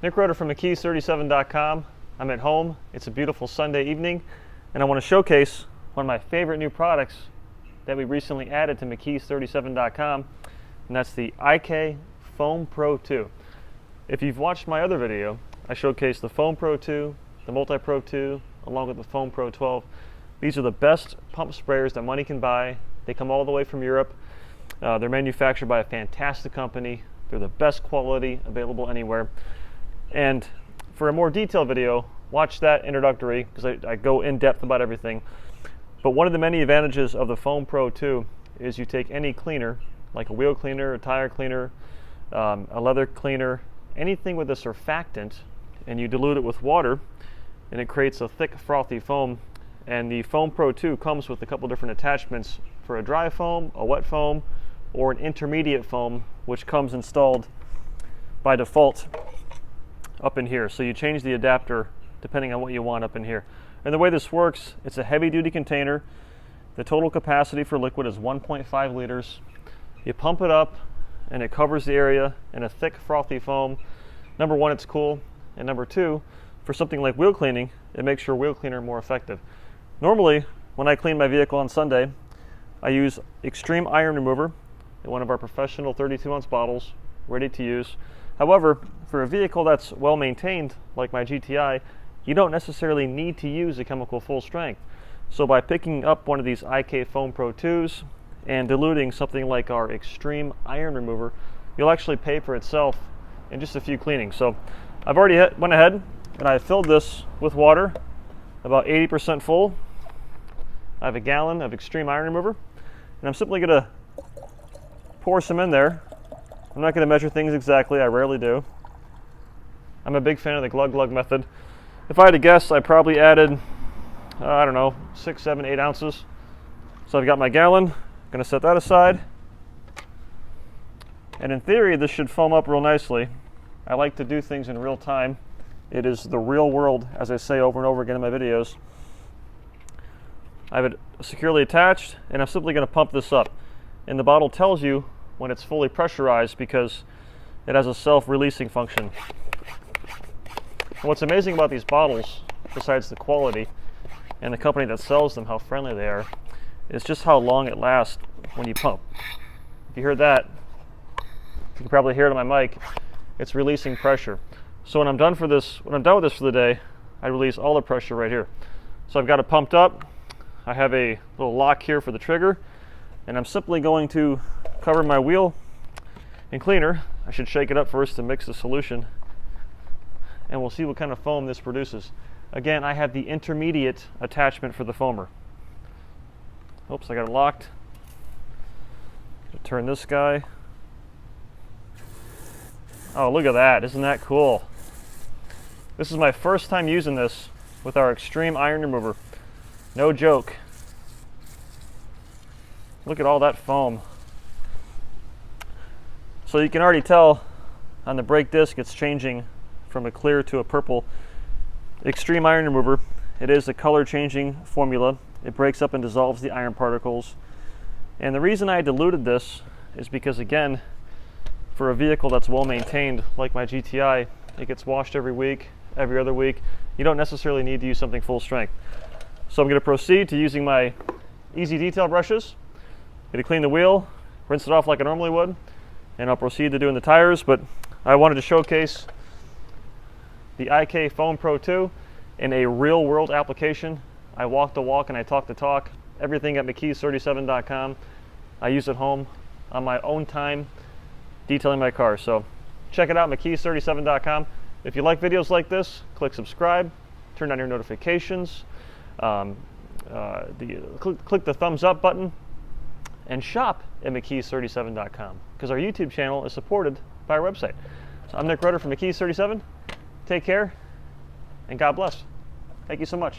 Nick Roeder from McKee37.com. I'm at home. It's a beautiful Sunday evening, and I want to showcase one of my favorite new products that we recently added to McKee37.com, and that's the IK Foam Pro 2. If you've watched my other video, I showcased the Foam Pro 2, the Multi Pro 2, along with the Foam Pro 12. These are the best pump sprayers that money can buy. They come all the way from Europe. They're manufactured by a fantastic company. They're the best quality available anywhere. And for a more detailed video, watch that introductory, because I go in depth about everything. But one of the many advantages of the Foam Pro 2 is you take any cleaner, like a wheel cleaner, a tire cleaner, a leather cleaner, anything with a surfactant, and you dilute it with water, and it creates a thick, frothy foam. And the Foam Pro 2 comes with a couple different attachments for a dry foam, a wet foam, or an intermediate foam, which comes installed by default up in here. So you change the adapter depending on what you want up in here. And the way this works, it's a heavy-duty container. The total capacity for liquid is 1.5 liters. You pump it up, and it covers the area in a thick, frothy foam. Number one, it's cool. And number two, for something like wheel cleaning, it makes your wheel cleaner more effective. Normally, when I clean my vehicle on Sunday, I use Xtreme iron remover in one of our professional 32-ounce bottles, ready to use. However, for a vehicle that's well maintained, like my GTI, you don't necessarily need to use a chemical full strength. So by picking up one of these IK Foam Pro 2s and diluting something like our Xtreme iron remover, you'll actually pay for itself in just a few cleanings. So I've already went ahead and I filled this with water, about 80% full. I have a gallon of Xtreme iron remover, and I'm simply going to pour some in there. I'm not going to measure things exactly, I rarely do. I'm a big fan of the glug method. If I had to guess, I probably added, I don't know, 6, 7, 8 ounces. So I've got my gallon, I'm going to set that aside. And in theory, this should foam up real nicely. I like to do things in real time. It is the real world, as I say over and over again in my videos. I have it securely attached, and I'm simply going to pump this up. And the bottle tells you when it's fully pressurized because it has a self-releasing function. And what's amazing about these bottles, besides the quality and the company that sells them, how friendly they are, is just how long it lasts when you pump. If you heard that, you can probably hear it on my mic. It's releasing pressure. So when I'm done with this for the day, I release all the pressure right here. So I've got it pumped up. I have a little lock here for the trigger, and I'm simply going to cover my wheel in cleaner. I should shake it up first to mix the solution, and we'll see what kind of foam this produces. Again, I have the intermediate attachment for the foamer. Oops, I got it locked. Turn this guy. Oh, look at that. Isn't that cool? This is my first time using this with our Xtreme iron remover. No joke. Look at all that foam. So you can already tell on the brake disc it's changing from a clear to a purple. Xtreme iron remover, it is a color changing formula. It breaks up and dissolves the iron particles. And the reason I diluted this is because, again, for a vehicle that's well maintained like my GTI, it gets washed every week, every other week. You don't necessarily need to use something full strength. So I'm going to proceed to using my easy detail brushes. I'm going to clean the wheel, rinse it off like I normally would, and I'll proceed to doing the tires. But I wanted to showcase the IK Foam Pro 2 in a real world application. I walk the walk and I talk the talk. Everything at McKee37.com. I use at home on my own time detailing my car. So check it out, McKee37.com. If you like videos like this, click subscribe, turn on your notifications, click the thumbs up button, and shop at McKee37.com, because our YouTube channel is supported by our website. So I'm Nick Roeder from McKee37. Take care, and God bless. Thank you so much.